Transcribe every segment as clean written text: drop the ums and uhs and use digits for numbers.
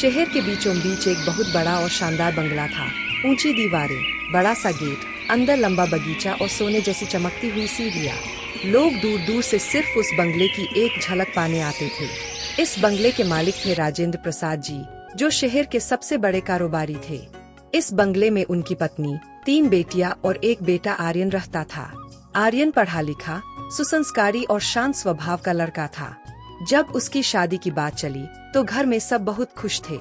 शहर के बीचों बीच एक बहुत बड़ा और शानदार बंगला था। ऊंची दीवारें, बड़ा सा गेट, अंदर लंबा बगीचा और सोने जैसी चमकती हुई सीढ़ियाँ। लोग दूर दूर से सिर्फ उस बंगले की एक झलक पाने आते थे। इस बंगले के मालिक थे राजेंद्र प्रसाद जी, जो शहर के सबसे बड़े कारोबारी थे। इस बंगले में उनकी पत्नी, 3 बेटियां और एक बेटा आर्यन रहता था। आर्यन पढ़ा लिखा, सुसंस्कारी और शांत स्वभाव का लड़का था। जब उसकी शादी की बात चली तो घर में सब बहुत खुश थे।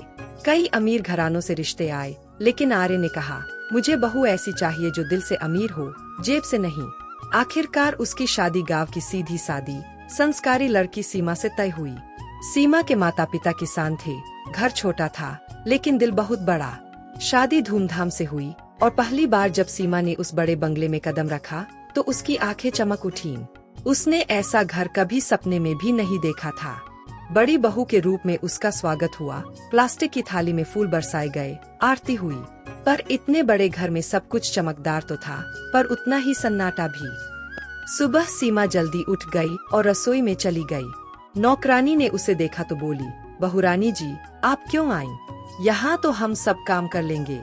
कई अमीर घरानों से रिश्ते आए, लेकिन आर्यन ने कहा, मुझे बहू ऐसी चाहिए जो दिल से अमीर हो, जेब से नहीं। आखिरकार उसकी शादी गांव की सीधी सादी, संस्कारी लड़की सीमा से तय हुई। सीमा के माता पिता किसान थे, घर छोटा था लेकिन दिल बहुत बड़ा। शादी धूमधाम से हुई और पहली बार जब सीमा ने उस बड़े बंगले में कदम रखा तो उसकी आंखें चमक उठीं। उसने ऐसा घर कभी सपने में भी नहीं देखा था। बड़ी बहू के रूप में उसका स्वागत हुआ, प्लास्टिक की थाली में फूल बरसाए गए, आरती हुई। पर इतने बड़े घर में सब कुछ चमकदार तो था, पर उतना ही सन्नाटा भी। सुबह सीमा जल्दी उठ गई और रसोई में चली गई। नौकरानी ने उसे देखा तो बोली, बहुरानी जी, आप क्यों आईं? यहाँ तो हम सब काम कर लेंगे।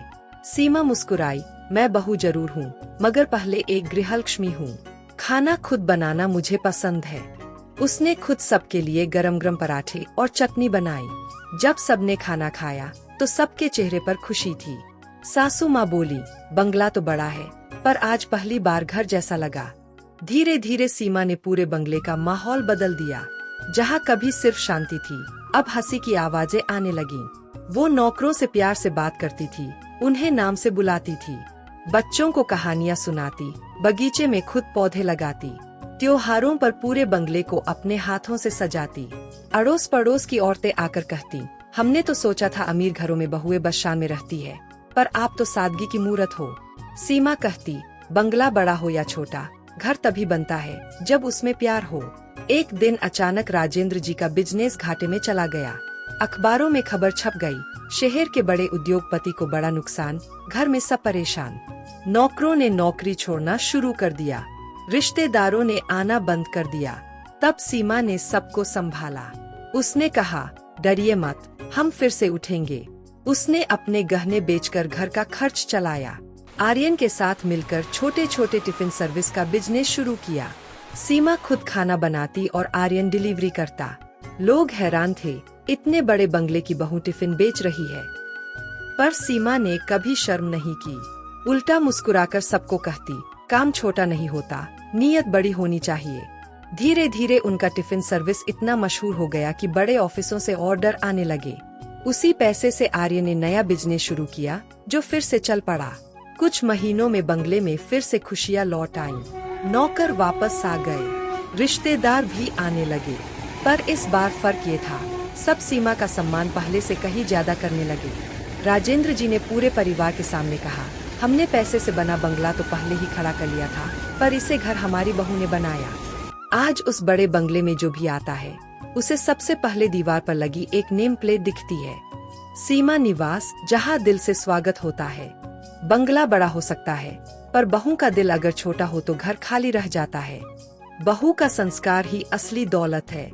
सीमा मुस्कुराई, मैं बहू जरूर हूँ, मगर पहले एक गृहलक्ष्मी हूँ। खाना खुद बनाना मुझे पसंद है। उसने खुद सबके लिए गरम गरम पराठे और चटनी बनाई। जब सबने खाना खाया तो सबके चेहरे पर खुशी थी। सासू माँ बोली, बंगला तो बड़ा है, पर आज पहली बार घर जैसा लगा। धीरे धीरे सीमा ने पूरे बंगले का माहौल बदल दिया। जहाँ कभी सिर्फ शांति थी, अब हंसी की आवाजें आने लगीं। वो नौकरों से प्यार से बात करती थी, उन्हें नाम से बुलाती थी, बच्चों को कहानियाँ सुनाती, बगीचे में खुद पौधे लगाती, त्योहारों पर पूरे बंगले को अपने हाथों से सजाती। अड़ोस पड़ोस की औरतें आकर कहती, हमने तो सोचा था अमीर घरों में बहुएं बस शान में रहती है, पर आप तो सादगी की मूरत हो। सीमा कहती, बंगला बड़ा हो या छोटा, घर तभी बनता है जब उसमें प्यार हो। एक दिन अचानक राजेंद्र जी का बिजनेस घाटे में चला गया। अखबारों में खबर छप गई, शहर के बड़े उद्योगपति को बड़ा नुकसान, घर में सब परेशान। नौकरों ने नौकरी छोड़ना शुरू कर दिया, रिश्तेदारों ने आना बंद कर दिया। तब सीमा ने सबको संभाला। उसने कहा, डरिए मत, हम फिर से उठेंगे। उसने अपने गहने बेचकर घर का खर्च चलाया। आर्यन के साथ मिलकर छोटे छोटे टिफिन सर्विस का बिजनेस शुरू किया। सीमा खुद खाना बनाती और आर्यन डिलीवरी करता। लोग हैरान थे, इतने बड़े बंगले की बहू टिफिन बेच रही है। पर सीमा ने कभी शर्म नहीं की, उल्टा मुस्कुराकर सबको कहती, काम छोटा नहीं होता, नीयत बड़ी होनी चाहिए। धीरे धीरे उनका टिफिन सर्विस इतना मशहूर हो गया कि बड़े ऑफिसों से ऑर्डर आने लगे। उसी पैसे से आर्यन ने नया बिजनेस शुरू किया, जो फिर से चल पड़ा। कुछ महीनों में बंगले में फिर से खुशियाँ लौट आईं। नौकर वापस आ गए, रिश्तेदार भी आने लगे। पर इस बार फर्क ये था, सब सीमा का सम्मान पहले से कहीं ज्यादा करने लगे। राजेंद्र जी ने पूरे परिवार के सामने कहा, हमने पैसे से बना बंगला तो पहले ही खड़ा कर लिया था, पर इसे घर हमारी बहू ने बनाया। आज उस बड़े बंगले में जो भी आता है, उसे सबसे पहले दीवार पर लगी एक नेम प्लेट दिखती है, सीमा निवास, जहाँ दिल से स्वागत होता है। बंगला बड़ा हो सकता है, पर बहू का दिल अगर छोटा हो तो घर खाली रह जाता है। बहू का संस्कार ही असली दौलत है।